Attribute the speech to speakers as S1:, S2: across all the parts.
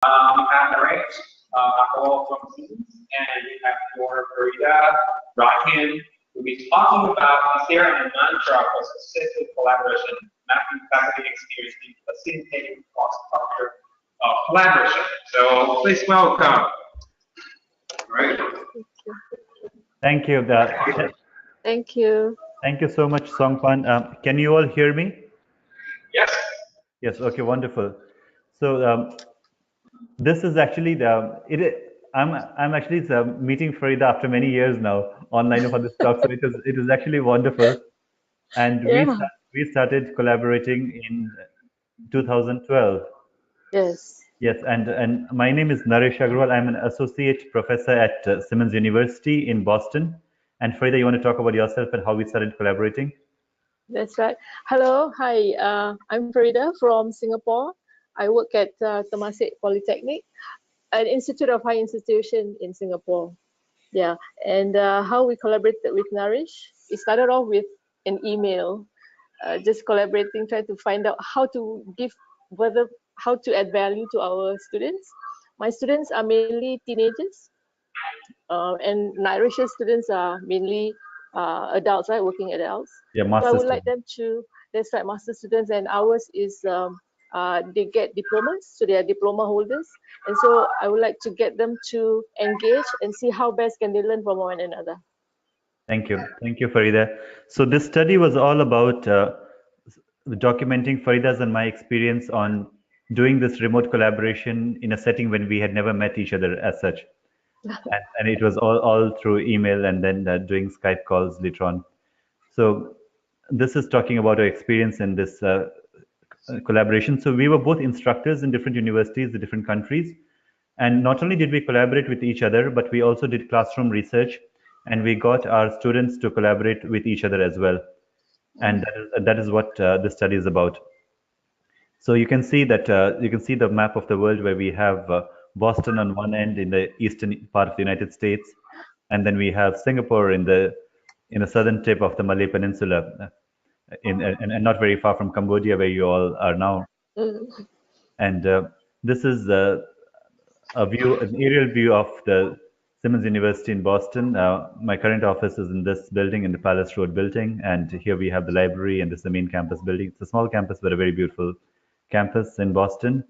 S1: We have Naresh, Agarwal from Phnom, and we have Noor, Faridah, Rahim. We'll be talking about is there a mantra for successful collaboration, mapping faculty experience into facilitating cross-cultural collaboration. So please welcome. Right.
S2: Thank you.
S3: Thank you.
S2: Thank you so much, Songpan. Can you all hear me?
S1: Yes.
S2: Yes. Okay. Wonderful. So this is actually I'm actually meeting Farida after many years now online for this talk. So it was actually wonderful, and we started collaborating in 2012.
S3: Yes.
S2: Yes, and my name is Naresh Agarwal. I'm an associate professor at Simmons University in Boston. And Farida, you want to talk about yourself and how we started collaborating?
S3: That's right. Hello, hi. I'm Faridah from Singapore. I work at Temasek Polytechnic, an institute of higher institution in Singapore. Yeah, and how we collaborated with Naresh, it started off with an email, just collaborating, trying to find out how to how to add value to our students. My students are mainly teenagers, and Naresh's students are mainly adults, right, working adults.
S2: Yeah,
S3: so I would like them to, that's right, master students, and ours is they get diplomas, so they are diploma holders, and so I would like to get them to engage and see how best can they learn from one another.
S2: Thank you, Farida. So this study was all about documenting Farida's and my experience on doing this remote collaboration in a setting when we had never met each other as such. And it was all through email and then doing Skype calls later on. So this is talking about our experience in this collaboration. So we were both instructors in different universities in different countries. And not only did we collaborate with each other, but we also did classroom research, and we got our students to collaborate with each other as well. And that is what this study is about. So you can see that you can see the map of the world where we have Boston on one end in the eastern part of the United States, and then we have Singapore in the southern tip of the Malay Peninsula, and not very far from Cambodia where you all are now. And this is an aerial view of the Simmons University in Boston. My current office is in this building, in the Palace Road building, and here we have the library, and this is the main campus building. It's a small campus, but a very beautiful campus in Boston.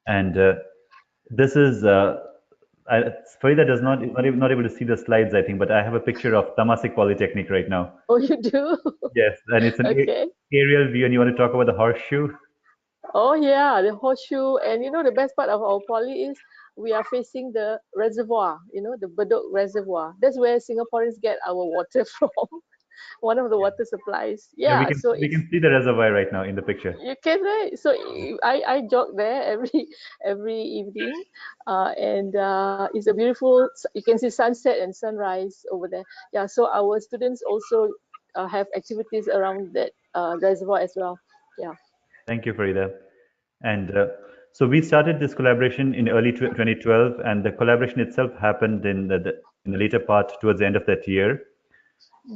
S2: And this is Farida is not able to see the slides, I think, but I have a picture of Temasek Polytechnic right now.
S3: Oh, you do?
S2: Yes, and it's an aerial view, and you want to talk about the horseshoe?
S3: Oh yeah, the horseshoe, and you know the best part of our poly is we are facing the reservoir, you know, the Bedok Reservoir. That's where Singaporeans get our water from. One of the water supplies. Yeah,
S2: we can see the reservoir right now in the picture.
S3: You can, right? So I jog there every evening, and it's a beautiful. You can see sunset and sunrise over there. Yeah, so our students also have activities around that reservoir as well. Yeah.
S2: Thank you, Farida. And so we started this collaboration in early 2012, and the collaboration itself happened in the later part towards the end of that year.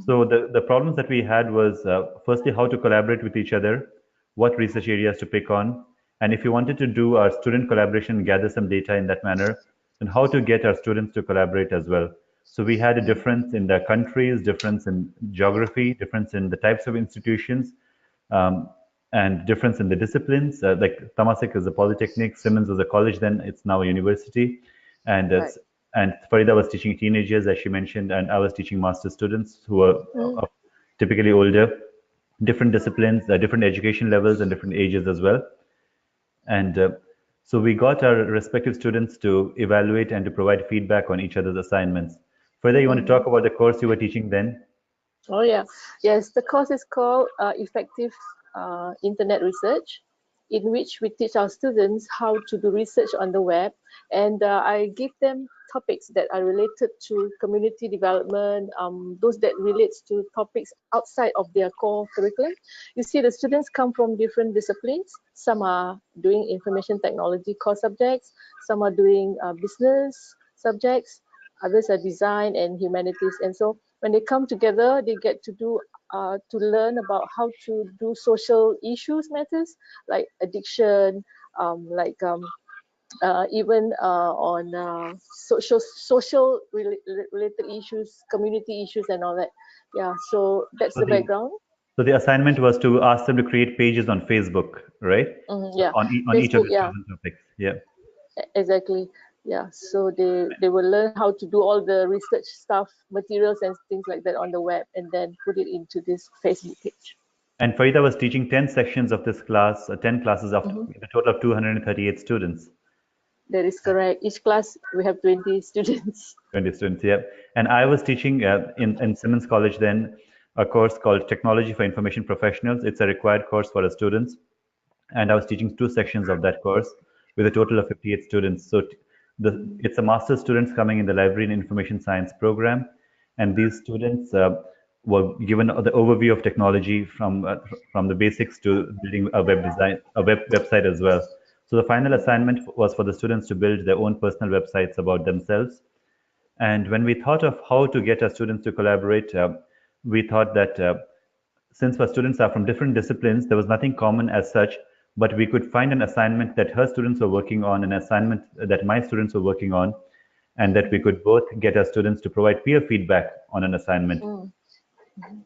S2: So the problems that we had was firstly how to collaborate with each other, what research areas to pick on, and if you wanted to do our student collaboration, gather some data in that manner, then how to get our students to collaborate as well. So we had a difference in the countries, difference in geography, difference in the types of institutions, and difference in the disciplines. Like Temasek is a polytechnic, Simmons was a college then, it's now a university. And and Farida was teaching teenagers, as she mentioned, and I was teaching master's students who are typically older, different disciplines, different education levels, and different ages as well. And so we got our respective students to evaluate and to provide feedback on each other's assignments. Farida, you want to talk about the course you were teaching then?
S3: Oh yeah, yes. The course is called Effective Internet Research, in which we teach our students how to do research on the web, and I give them topics that are related to community development, those that relates to topics outside of their core curriculum. You see, the students come from different disciplines. Some are doing information technology core subjects, some are doing business subjects, others are design and humanities. And so when they come together, they get to do to learn about how to do social issues matters like addiction, even on social related issues, community issues, and all that. Yeah, so that's the background.
S2: So the assignment was to ask them to create pages on Facebook, right?
S3: Yeah,
S2: On each of
S3: Facebook,
S2: the chosen topics. Yeah.
S3: Exactly. Yeah, so they will learn how to do all the research stuff, materials and things like that on the web, and then put it into this Facebook page.
S2: And Faridah was teaching 10 sections of this class, 10 classes of a total of 238 students.
S3: That is correct. Each class we have 20 students.
S2: 20 students, yeah. And I was teaching in Simmons College then a course called Technology for Information Professionals. It's a required course for the students. And I was teaching 2 sections of that course with a total of 58 students. So it's a master's students coming in the Library and Information Science program. And these students were given the overview of technology from the basics to building a website as well. So the final assignment was for the students to build their own personal websites about themselves. And when we thought of how to get our students to collaborate, we thought that since our students are from different disciplines, there was nothing common as such, but we could find an assignment that her students were working on, an assignment that my students were working on, and that we could both get our students to provide peer feedback on an assignment,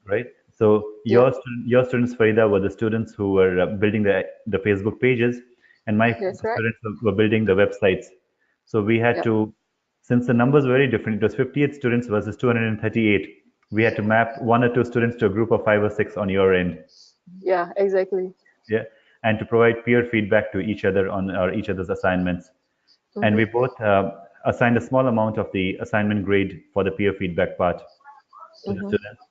S2: right? So your students, Faridah, were the students who were building the Facebook pages, and my students were building the websites. So we had to, since the numbers were very different, it was 58 students versus 238. We had to map 1 or 2 students to a group of 5 or 6 on your end.
S3: Yeah, exactly.
S2: Yeah, and to provide peer feedback to each other on each other's assignments. And we both assigned a small amount of the assignment grade for the peer feedback part to the students.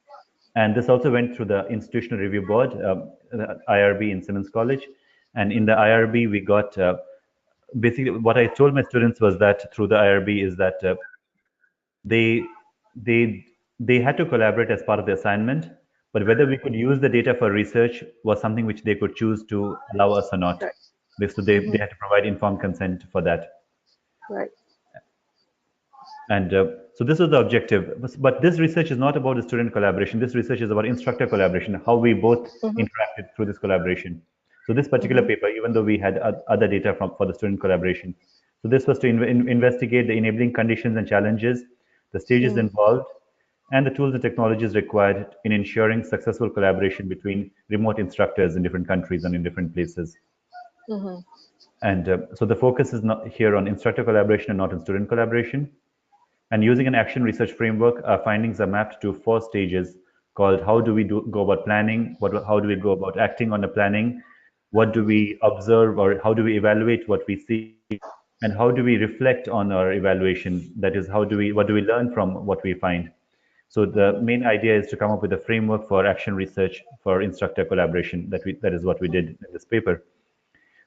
S2: And this also went through the Institutional Review Board, the IRB in Simmons College. And in the IRB, we got basically what I told my students was that through the IRB is that they had to collaborate as part of the assignment, but whether we could use the data for research was something which they could choose to allow us or not. So they had to provide informed consent for that.
S3: Right.
S2: And so this was the objective. But this research is not about the student collaboration. This research is about instructor collaboration, how we both interacted through this collaboration. So this particular paper, even though we had other data for the student collaboration. So this was to investigate the enabling conditions and challenges, the stages involved, and the tools and technologies required in ensuring successful collaboration between remote instructors in different countries and in different places. And so the focus is not here on instructor collaboration and not on student collaboration. And using an action research framework, our findings are mapped to 4 stages called how do we go about planning, how do we go about acting on the planning, what do we observe or how do we evaluate what we see, and how do we reflect on our evaluation? That is, what do we learn from what we find? So the main idea is to come up with a framework for action research for instructor collaboration. That is what we did in this paper.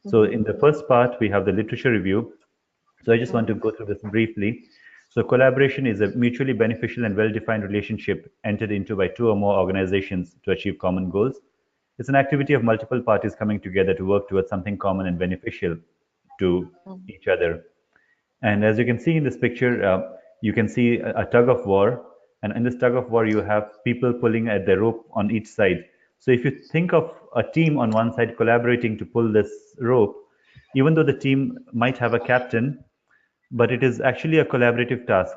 S2: So in the first part, we have the literature review. So I just want to go through this briefly. So collaboration is a mutually beneficial and well-defined relationship entered into by 2 or more organizations to achieve common goals. It's an activity of multiple parties coming together to work towards something common and beneficial to each other. And as you can see in this picture, you can see a tug of war. And in this tug of war, you have people pulling at the rope on each side. So if you think of a team on one side collaborating to pull this rope, even though the team might have a captain, but it is actually a collaborative task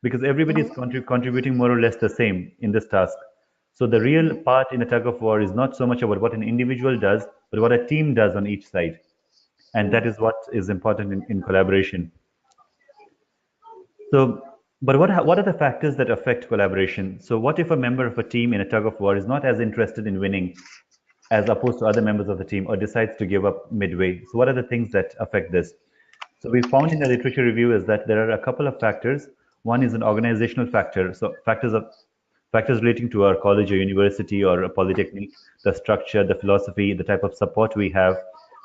S2: because everybody is contributing more or less the same in this task. So the real part in a tug of war is not so much about what an individual does, but what a team does on each side. And that is what is important in collaboration. So, but what are the factors that affect collaboration? So what if a member of a team in a tug of war is not as interested in winning as opposed to other members of the team or decides to give up midway? So what are the things that affect this? So we found in the literature review is that there are a couple of factors. One is an organizational factor. So factors relating to our college or university or a polytechnic, the structure, the philosophy, the type of support we have,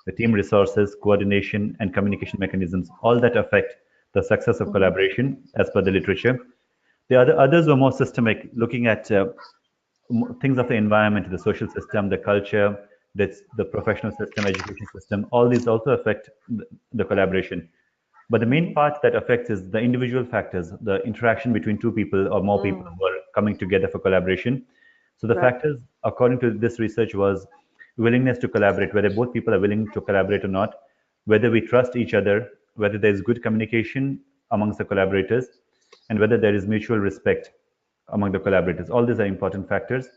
S2: the team resources, coordination, and communication mechanisms, all that affect the success of collaboration as per the literature. The others were more systemic, looking at things of the environment, the social system, the culture, the professional system, education system. All these also affect the collaboration. But the main part that affects is the individual factors, the interaction between 2 people or more people who are coming together for collaboration. So the factors, according to this research, was willingness to collaborate, whether both people are willing to collaborate or not, whether we trust each other, whether there is good communication amongst the collaborators, and whether there is mutual respect among the collaborators. All these are important factors.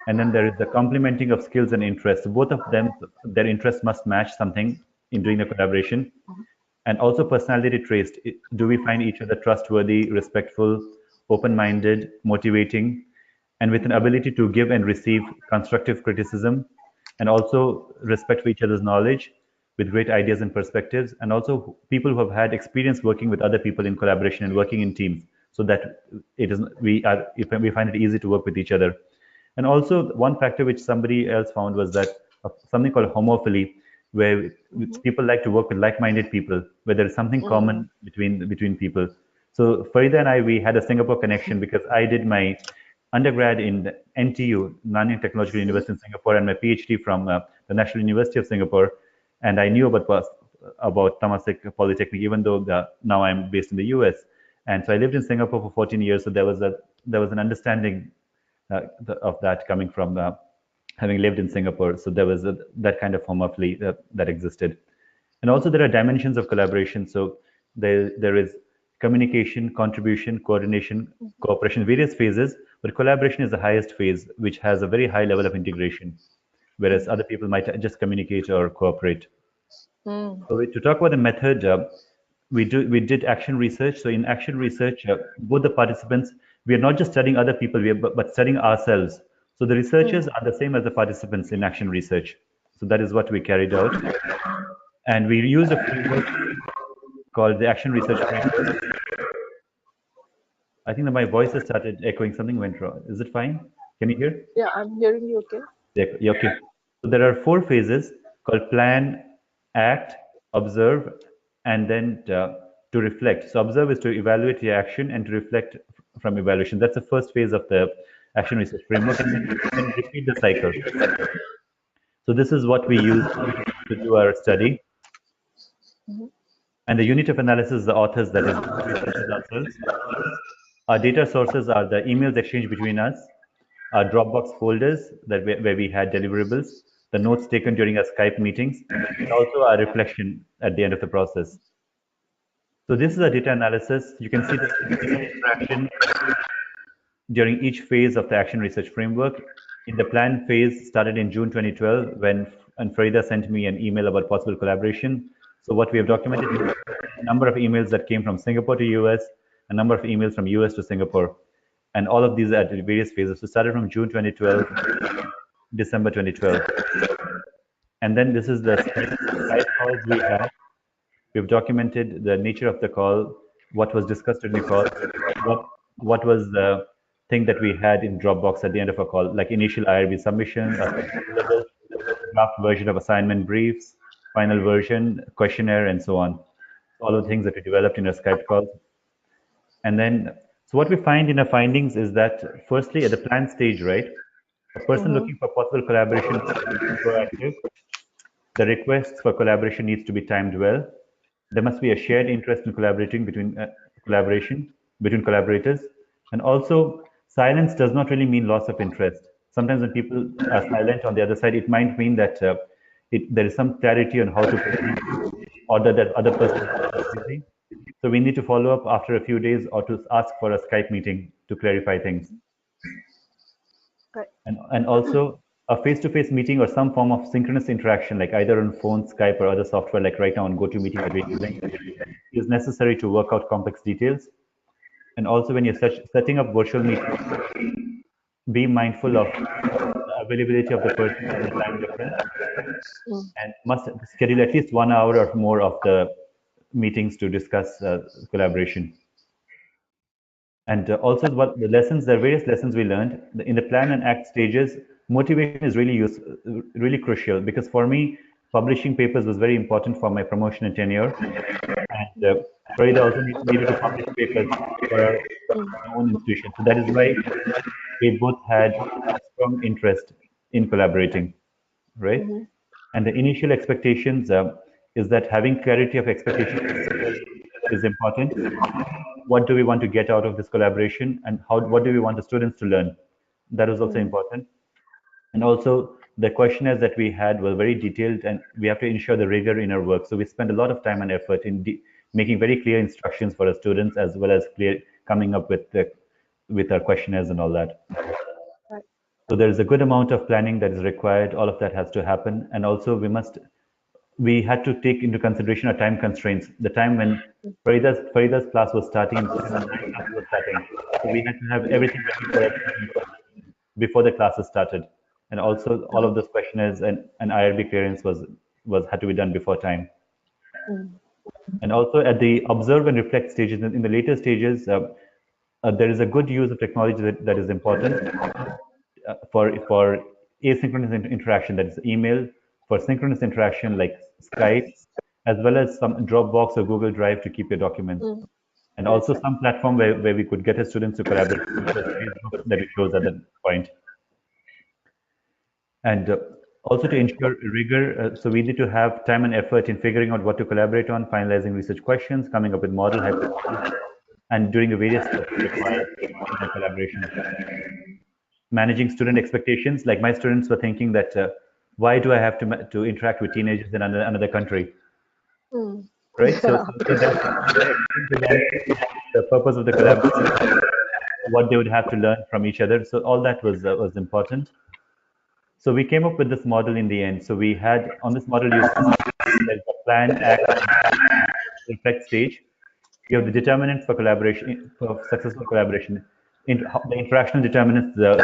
S2: And then there is the complementing of skills and interests. Both of them, their interests must match something in doing the collaboration. And also personality traits. Do we find each other trustworthy, respectful, open-minded, motivating, and with an ability to give and receive constructive criticism, and also respect for each other's knowledge, with great ideas and perspectives, and also people who have had experience working with other people in collaboration and working in teams, so that we find it easy to work with each other. And also one factor which somebody else found was that something called homophily, where people like to work with like-minded people, where there is something common between people. So Farida and I, we had a Singapore connection because I did my undergrad in NTU, Nanyang Technological University in Singapore, and my PhD from the National University of Singapore. And I knew about Temasek Polytechnic, even though now I'm based in the US. And so I lived in Singapore for 14 years. So there was an understanding of that coming from having lived in Singapore. So there was that kind of homophily that existed. And also there are dimensions of collaboration. So there is communication, contribution, coordination, cooperation, various phases, but collaboration is the highest phase, which has a very high level of integration, whereas other people might just communicate or cooperate. So to talk about the method, we did action research. So in action research, both the participants, we are not just studying other people, but studying ourselves. So the researchers are the same as the participants in action research. So that is what we carried out. And we used a framework called the Action Research Framework. I think that my voice has started echoing. Something went wrong. Is it fine? Can you hear?
S3: Yeah, I'm hearing you okay.
S2: Yeah, okay. So there are 4 phases called plan, act, observe, and then to reflect. So observe is to evaluate the action, and to reflect from evaluation. That's the first phase of the action research framework, and then repeat the cycle. So this is what we use to do our study. And the unit of analysis, the authors, that is ourselves. Our data sources are the emails exchanged between us, our Dropbox folders where we had deliverables, the notes taken during our Skype meetings, and also our reflection at the end of the process. So this is a data analysis. You can see the interaction during each phase of the action research framework. In the plan phase started in June 2012 when Faridah sent me an email about possible collaboration. So what we have documented is a number of emails that came from Singapore to US, a number of emails from US to Singapore, and all of these are at various phases. So started from June 2012, December 2012. And then this is the Skype calls we had. We've documented the nature of the call, what was discussed in the call, what was the thing that we had in Dropbox at the end of a call, like initial IRB submission, draft version of assignment briefs, final version, questionnaire, and so on. All of the things that we developed in our Skype calls. And then, so what we find in our findings is that, firstly, at the plan stage, right, a person looking for possible collaboration is proactive. The requests for collaboration needs to be timed well. There must be a shared interest in collaborating between collaborators. And also, silence does not really mean loss of interest. Sometimes when people are silent on the other side, it might mean that there is some clarity on how to proceed, or that other person is busy. So we need to follow up after a few days, or to ask for a Skype meeting to clarify things.
S3: Right.
S2: And also a face-to-face meeting or some form of synchronous interaction, like either on phone, Skype, or other software, like right now on GoToMeeting that we're using, is necessary to work out complex details. And also when you're setting up virtual meetings, be mindful of the availability of the person and the time difference, and must schedule at least 1 hour or more of the meetings to discuss collaboration. And also, what the lessons, there are various lessons we learned in the plan and act stages. Motivation is really crucial, because for me, publishing papers was very important for my promotion and tenure. And Faridah also needed to publish papers for our own institution. So that is why we both had a strong interest in collaborating, right? And the initial expectations is that having clarity of expectations is important. What do we want to get out of this collaboration, and what do we want the students to learn? That is also important. And also the questionnaires that we had were very detailed, and we have to ensure the rigor in our work. So we spend a lot of time and effort in making very clear instructions for our students, as well as coming up with our questionnaires and all that.
S3: Right.
S2: So there is a good amount of planning that is required. All of that has to happen, and also we had to take into consideration our time constraints. The time when Farida's class was starting and my class was starting, so we had to have everything ready for everyone before the classes started, and also all of those questionnaires and IRB clearance had to be done before time. And also at the observe and reflect stages, in the later stages, there is a good use of technology that is important for asynchronous interaction, that is email, for synchronous interaction like Skype, as well as some Dropbox or Google Drive to keep your documents. And also some platform where we could get our students to collaborate with Facebook that we chose at that point. And also to ensure rigor, so we need to have time and effort in figuring out what to collaborate on, finalizing research questions, coming up with model hypotheses, and doing the various steps required in the collaboration. Managing student expectations, like my students were thinking that why do I have to interact with teenagers in another country? Right? So that's the purpose of the collaboration, what they would have to learn from each other. So all that was important. So we came up with this model in the end. So we had, on this model, there's a plan, act, reflect stage. You have the determinants for collaboration, for successful collaboration. The interactional determinants, the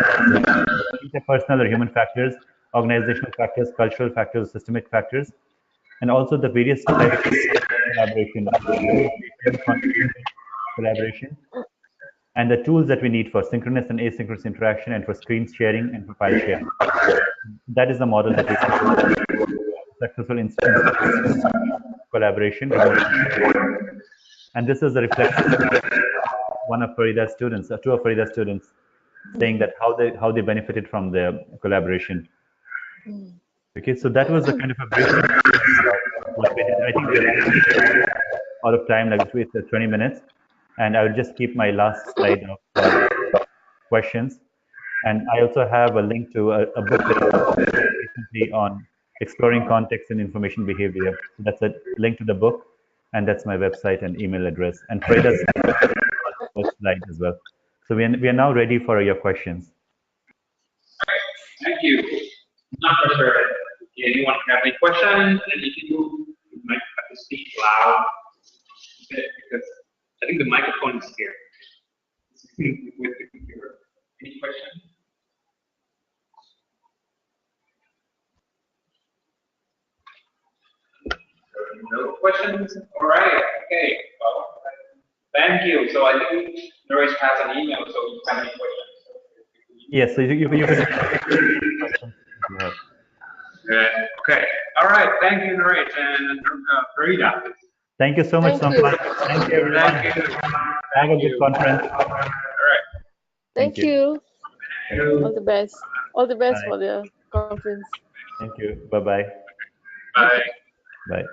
S2: interpersonal or human factors, organizational factors, cultural factors, systemic factors, and also the various types of collaboration, and the tools that we need for synchronous and asynchronous interaction, and for screen sharing and for file sharing. That is the model that we have successful collaboration. And this is a reflection of one of Farida's students, two of Farida's students, saying that how they benefited from the collaboration. Okay, so that was a kind of a brief what we did. I think we are out of time, like with 20 minutes, and I will just keep my last slide of questions. And I also have a link to a book that I wrote recently on exploring context and information behavior. So that's a link to the book, and that's my website and email address. And Farida's slide as well. So we are now ready for your questions.
S1: All right, thank you. Not for sure. If anyone have any questions, and if you do, you might have to speak loud because I think the microphone is here with the computer. Any questions? No questions? All right. Okay. Well, thank you. So I think Naresh has an email, so you have any questions.
S2: Yes, so you can.
S1: Okay. All right. Thank you, Naresh and Faridah.
S2: Thank you so much, Sampath. Thank you, everyone.
S1: Thank you.
S2: Have a good conference.
S1: All right.
S3: Thank you. All the best. All the best
S2: Bye.
S3: for the conference.
S2: Thank you. Bye-bye.
S1: Bye.
S2: Bye.